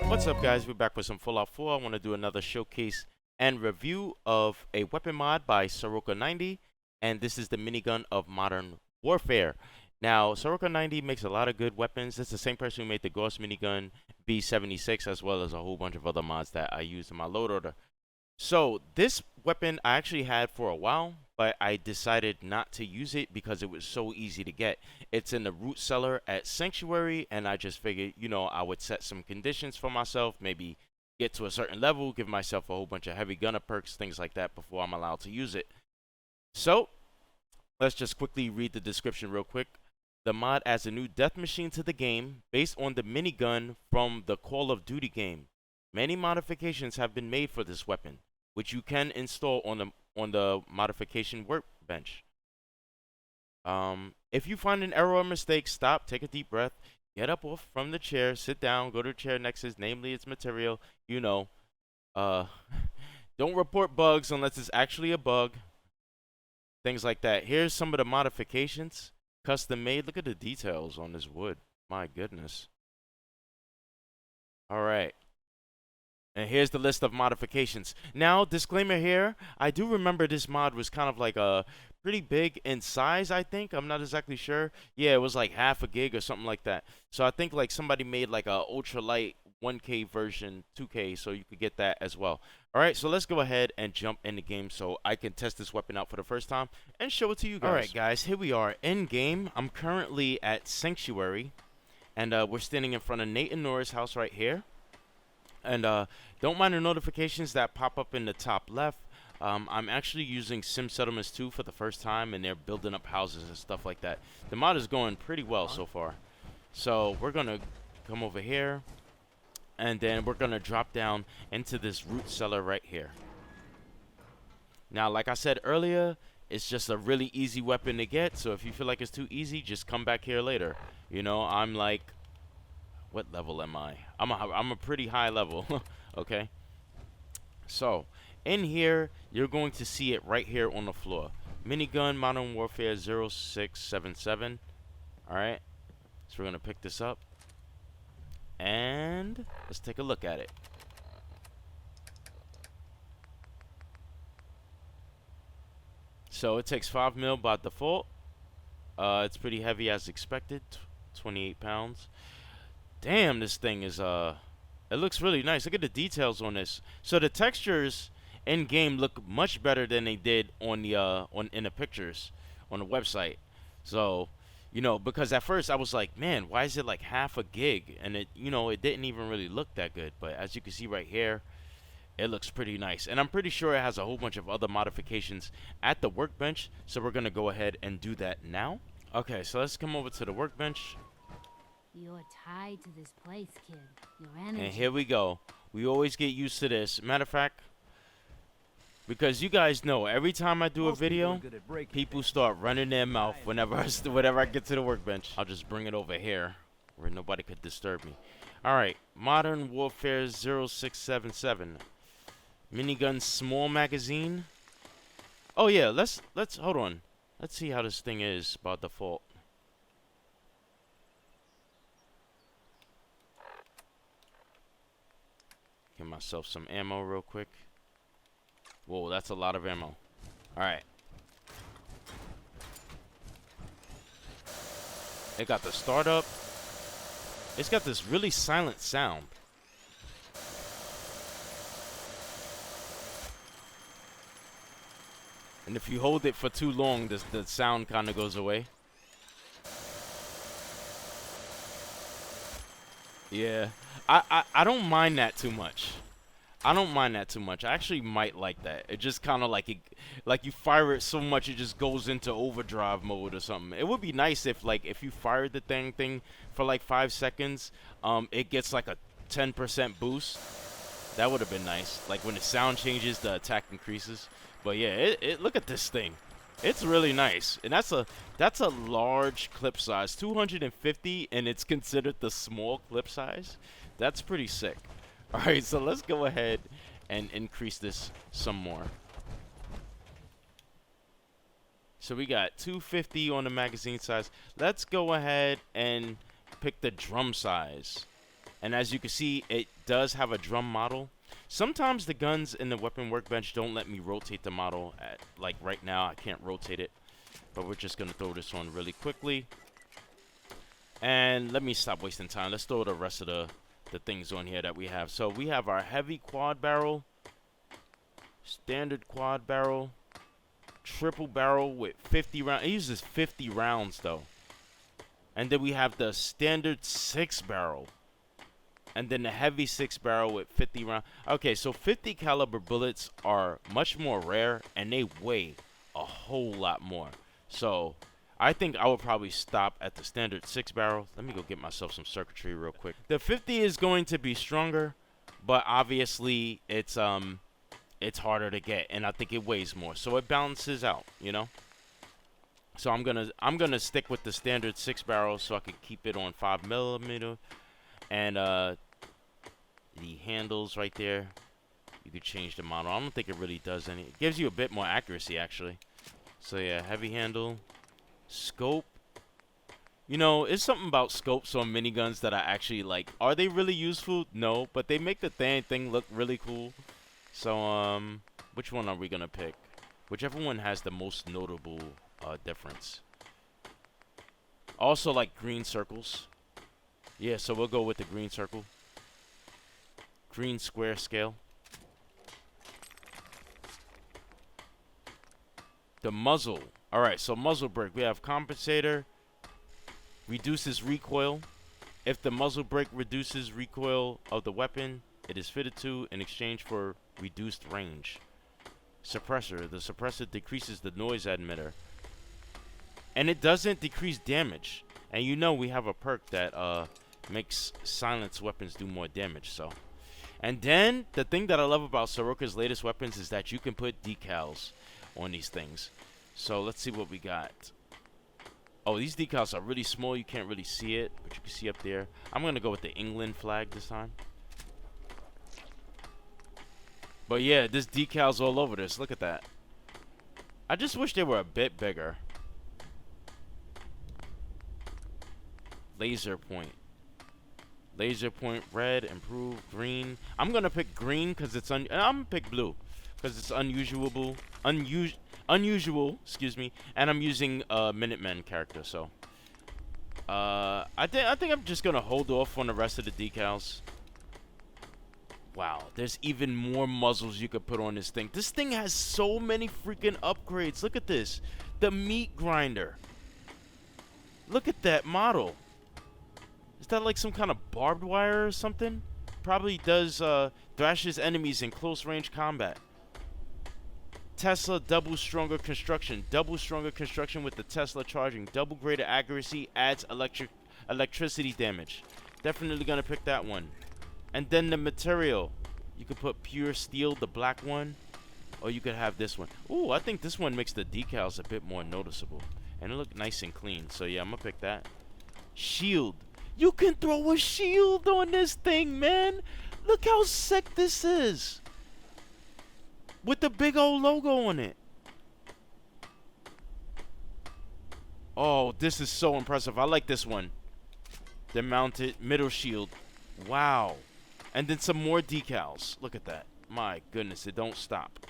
What's up, guys? We're back with some Fallout 4. I want to do another showcase and review of a weapon mod by Soroka90, and this is the minigun of Modern Warfare. Now, Soroka90 makes a lot of good weapons. It's the same person who made the Ghost minigun B76, as well as a whole bunch of other mods that I used in my load order. So this weapon I actually had for a while, but I decided not to use it because it was so easy to get. It's in the root cellar at Sanctuary, and I just figured, you know, I would set some conditions for myself, maybe get to a certain level, give myself a whole bunch of heavy gunner perks, things like that before I'm allowed to use it. So let's just quickly read the description real quick. The mod adds a new death machine to the game based on the minigun from the Call of Duty game. Many modifications have been made for this weapon, which you can install on the modification workbench. If you find an error or mistake, stop, take a deep breath, get up off from the chair, sit down, go to the chair next to namely its material, you know. Don't report bugs unless it's actually a bug. Things like that. Here's some of the modifications. Custom made. Look at the details on this wood. My goodness. Alright. And here's the list of modifications. Now, disclaimer here, I do remember this mod was kind of like a pretty big in size, I think. I'm not exactly sure. Yeah, it was like half a gig or something like that. So I think like somebody made like a ultralight 1K version, 2K, so you could get that as well. Alright, so let's go ahead and jump in the game so I can test this weapon out for the first time and show it to you guys. Alright guys, here we are in game. I'm currently at Sanctuary, and we're standing in front of Nate and Nora's house right here. And don't mind the notifications that pop up in the top left. I'm actually using Sim Settlements 2 for the first time, and they're building up houses and stuff like that. The mod is going pretty well so far. So we're going to come over here, and then we're going to drop down into this root cellar right here. Now, like I said earlier, it's just a really easy weapon to get, so if you feel like it's too easy, just come back here later. You know, I'm like... what level am I? I'm a pretty high level. Okay. So, in here, you're going to see it right here on the floor. Minigun Modern Warfare 0677. Alright. So we're going to pick this up. And let's take a look at it. So it takes 5 mil by default. It's pretty heavy as expected. 28 pounds. Damn, this thing is it looks really nice. Look at the details on this. So the textures in game look much better than they did on the in the pictures on the website. So, you know, because at first I was like, man, why is it like half a gig? And it, you know, it didn't even really look that good. But as you can see right here, it looks pretty nice. And I'm pretty sure it has a whole bunch of other modifications at the workbench. So we're gonna go ahead and do that now. Okay, so let's come over to the workbench. You're tied to this place, kid. Your energy. And here we go. We always get used to this. Matter of fact, because you guys know, every time I do a video, people start running their mouth whenever I get to the workbench. I'll just bring it over here where nobody could disturb me. Alright, Modern Warfare 0677. Minigun small magazine. Oh yeah, let's hold on. Let's see how this thing is by default. Get myself some ammo real quick. Whoa, that's a lot of ammo. Alright. It got the startup. It's got this really silent sound. And if you hold it for too long, the sound kind of goes away. Yeah, I don't mind that too much. I don't mind that too much. I actually might like that. It just kind of like like you fire it so much it just goes into overdrive mode or something. It would be nice if like if you fired the thing for like 5 seconds, it gets like a 10% boost. That would have been nice. Like when the sound changes, the attack increases. But yeah, look at this thing. It's really nice, and that's a large clip size, 250, and it's considered the small clip size. That's pretty sick. All right, so let's go ahead and increase this some more. So we got 250 on the magazine size. Let's go ahead and pick the drum size. And as you can see, it does have a drum model. Sometimes the guns in the weapon workbench don't let me rotate the model. Like right now, I can't rotate it. But we're just going to throw this on really quickly. And let me stop wasting time. Let's throw the rest of the things on here that we have. So we have our heavy quad barrel, standard quad barrel, triple barrel with 50 rounds. It uses 50 rounds though. And then we have the standard 6 barrel. And then the heavy 6 barrel with 50 rounds. Okay, so 50 caliber bullets are much more rare and they weigh a whole lot more. So I think I would probably stop at the standard 6 barrel. Let me go get myself some circuitry real quick. The 50 is going to be stronger, but obviously it's harder to get, and I think it weighs more, so it balances out, you know. So I'm gonna stick with the standard 6 barrel so I can keep it on 5mm, and the handles right there. You could change the model. I don't think it really does any. It gives you a bit more accuracy actually. So yeah, heavy handle. Scope. You know, it's something about scopes on miniguns that I actually like. Are they really useful? No, but they make the thing look really cool. So, which one are we gonna pick? Whichever one has the most notable difference. Also like green circles. Yeah, so we'll go with the green circle. Green square scale. The muzzle. Alright, so muzzle brake. We have compensator. Reduces recoil. If the muzzle brake reduces recoil of the weapon, it is fitted to in exchange for reduced range. Suppressor. The suppressor decreases the noise emitter. And it doesn't decrease damage. And you know we have a perk that makes silenced weapons do more damage, so. And then, the thing that I love about Soroka's latest weapons is that you can put decals on these things. So let's see what we got. Oh, these decals are really small. You can't really see it, but you can see up there. I'm going to go with the England flag this time. But yeah, this decal's all over this. Look at that. I just wish they were a bit bigger. Laser point. Laser point red, improve, green. I'm going to pick green because it's I'm going to pick blue because it's unusual, excuse me, and I'm using a Minutemen character, so I think I'm just gonna hold off on the rest of the decals. Wow, there's even more muzzles you could put on this thing. This thing has so many freaking upgrades. Look at this. The meat grinder. Look at that model. Is that like some kind of barbed wire or something? Probably does thrashes enemies in close range combat. Tesla double stronger construction. Double stronger construction with the Tesla charging. Double greater accuracy adds electricity damage. Definitely gonna pick that one. And then the material. You could put pure steel, the black one. Or you could have this one. Ooh, I think this one makes the decals a bit more noticeable. And it look nice and clean. So yeah, I'm gonna pick that. Shield. You can throw a shield on this thing, man. Look how sick this is. With the big old logo on it. Oh, this is so impressive. I like this one. The mounted middle shield. Wow. And then some more decals. Look at that. My goodness, it don't stop.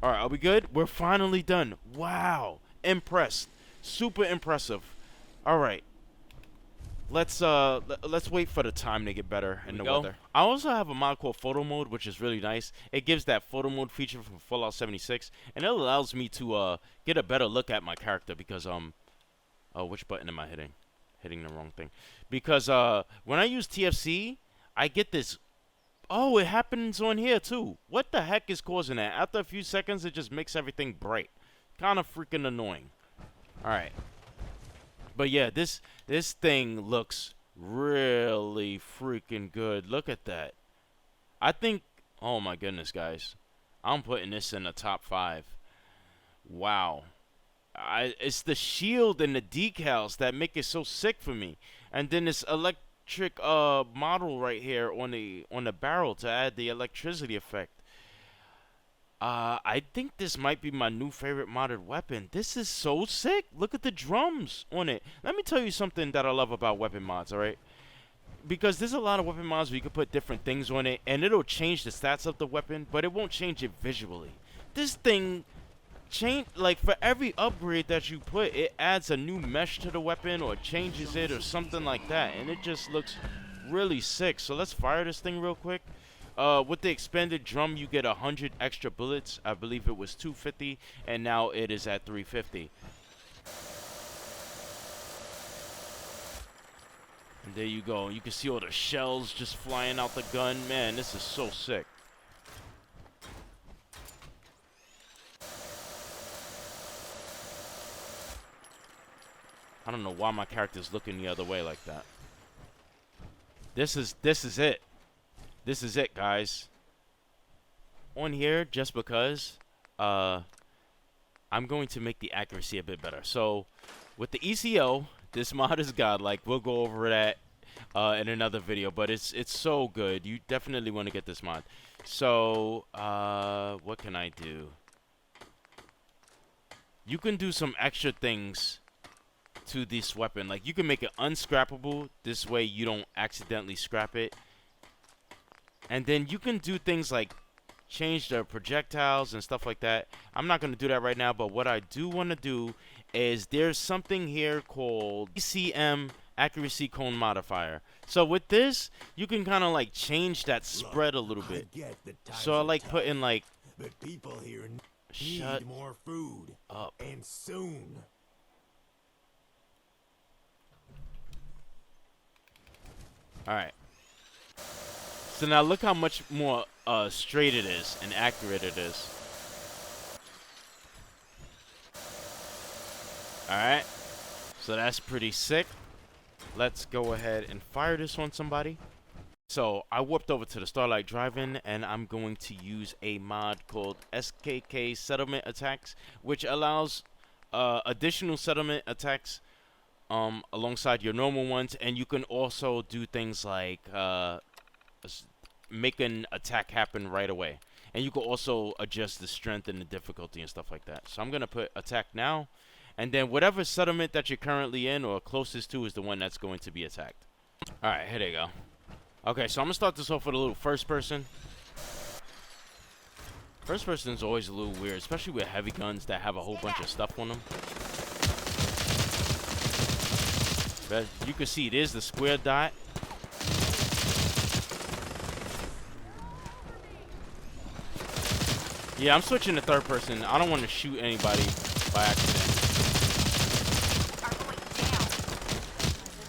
Alright, are we good? We're finally done. Wow. Impressed. Super impressive. Alright. Let's wait for the time to get better in the weather. I also have a mod called photo mode, which is really nice. It gives that photo mode feature from Fallout 76, and it allows me to get a better look at my character because oh, which button am I hitting? Hitting the wrong thing. Because when I use TFC, I get this. Oh, it happens on here too. What the heck is causing that? After a few seconds, it just makes everything bright. Kind of freaking annoying. All right. But yeah, this thing looks really freaking good. Look at that. I think, oh my goodness, guys. I'm putting this in the top 5. Wow. It's the shield and the decals that make it so sick for me. And then this electric model right here on the barrel to add the electricity effect. I think this might be my new favorite modded weapon. This is so sick. Look at the drums on it. Let me tell you something that I love about weapon mods, alright? Because there's a lot of weapon mods where you can put different things on it, and it'll change the stats of the weapon, but it won't change it visually. This thing, like, for every upgrade that you put, it adds a new mesh to the weapon, or changes it, or something like that, and it just looks really sick. So let's fire this thing real quick. With the expanded drum, you get 100 extra bullets. I believe it was 250, and now it is at 350. And there you go. You can see all the shells just flying out the gun. Man, this is so sick. I don't know why my character's looking the other way like that. This is it. This is it, guys. On here, just because, I'm going to make the accuracy a bit better. So, with the ECO, this mod is godlike. We'll go over that in another video, but it's so good. You definitely want to get this mod. So, what can I do? You can do some extra things to this weapon. Like, you can make it unscrappable. This way you don't accidentally scrap it. And then you can do things like change the projectiles and stuff like that. I'm not going to do that right now, but what I do want to do is there's something here called ECM accuracy cone modifier. So with this, you can kind of like change that spread a little bit. So I like putting like, but people here shut need more food up. and soon. All right. So now look how much more straight it is and accurate it is. Alright. So that's pretty sick. Let's go ahead and fire this on somebody. So I warped over to the Starlight Drive-In, and I'm going to use a mod called SKK Settlement Attacks, which allows additional settlement attacks alongside your normal ones, and you can also do things like make an attack happen right away, and you can also adjust the strength and the difficulty and stuff like that. So I'm gonna put attack now, and then whatever settlement that you're currently in or closest to is the one that's going to be attacked. All right, here they go. Okay, so I'm gonna start this off with a little first person. First person is always a little weird, especially with heavy guns that have a whole bunch of stuff on them. But you can see there's the square dot. Yeah, I'm switching to third person. I don't want to shoot anybody by accident.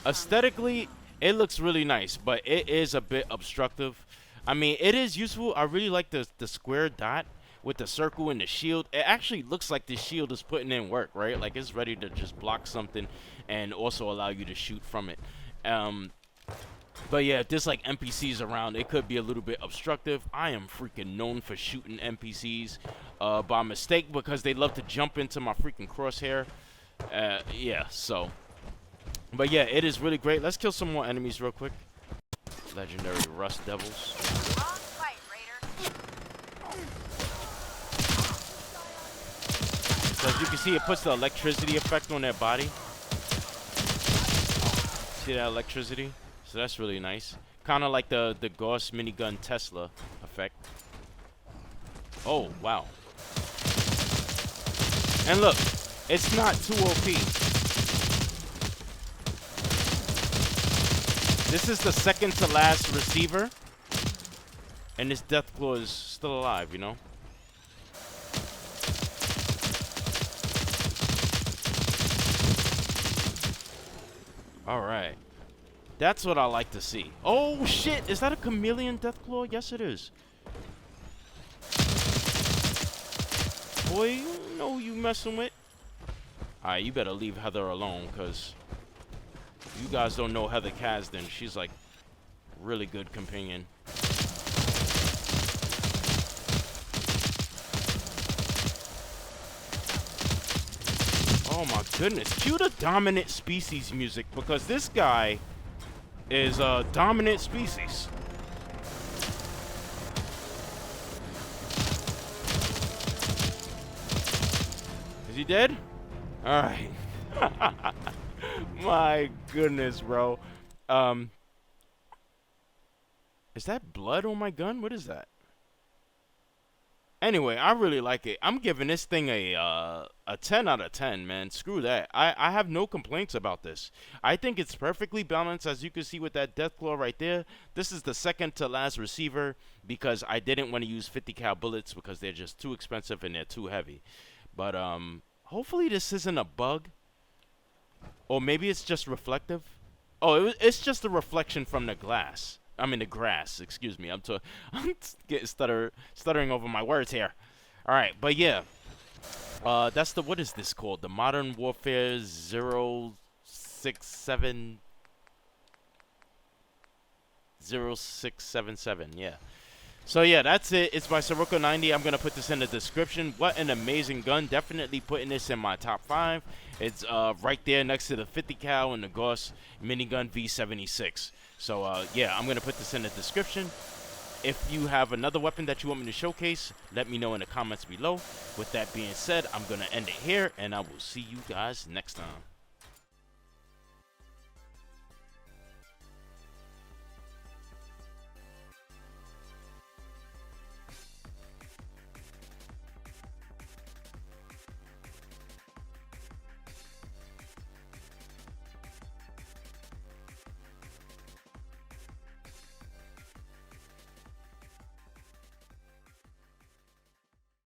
Aesthetically, it looks really nice, but it is a bit obstructive. I mean, it is useful. I really like the square dot with the circle and the shield. It actually looks like the shield is putting in work, right? Like it's ready to just block something and also allow you to shoot from it. But yeah, if there's like NPCs around, it could be a little bit obstructive. I am freaking known for shooting NPCs by mistake because they love to jump into my freaking crosshair. Yeah, so. But yeah, it is really great. Let's kill some more enemies real quick. Legendary Rust Devils. Wrong fight, Raider. So as you can see, it puts the electricity effect on their body. See that electricity? So that's really nice. Kind of like the Gauss Minigun Tesla effect. Oh, wow. And look, it's not too OP. This is the second to last receiver. And this deathclaw is still alive, you know? Alright. That's what I like to see. Oh, shit. Is that a chameleon deathclaw? Yes, it is. Boy, you know who you messing with. Alright, you better leave Heather alone, because you guys don't know Heather Kasdan. She's, like, really good companion. Oh, my goodness. Cue the dominant species music, because this guy is a dominant species. She did? All right. My goodness, bro. Is that blood on my gun? What is that? Anyway, I really like it. I'm giving this thing a 10 out of 10, man. Screw that. I have no complaints about this. I think it's perfectly balanced, as you can see with that deathclaw right there. This is the second to last receiver because I didn't want to use 50 cal bullets because they're just too expensive and they're too heavy. But hopefully this isn't a bug, or maybe it's just reflective. Oh, it's just a reflection from the glass. I mean the grass. Excuse me. I'm getting stuttering over my words here. All right, but yeah, that's the, what is this called? The Modern Warfare 0677. 0677. Yeah. So yeah, that's it. It's by Soroka90. I'm gonna put this in the description. What an amazing gun! Definitely putting this in my top 5. It's right there next to the 50 cal and the Gauss Minigun V76. So yeah, I'm gonna put this in the description. If you have another weapon that you want me to showcase, let me know in the comments below. With that being said, I'm gonna end it here, and I will see you guys next time.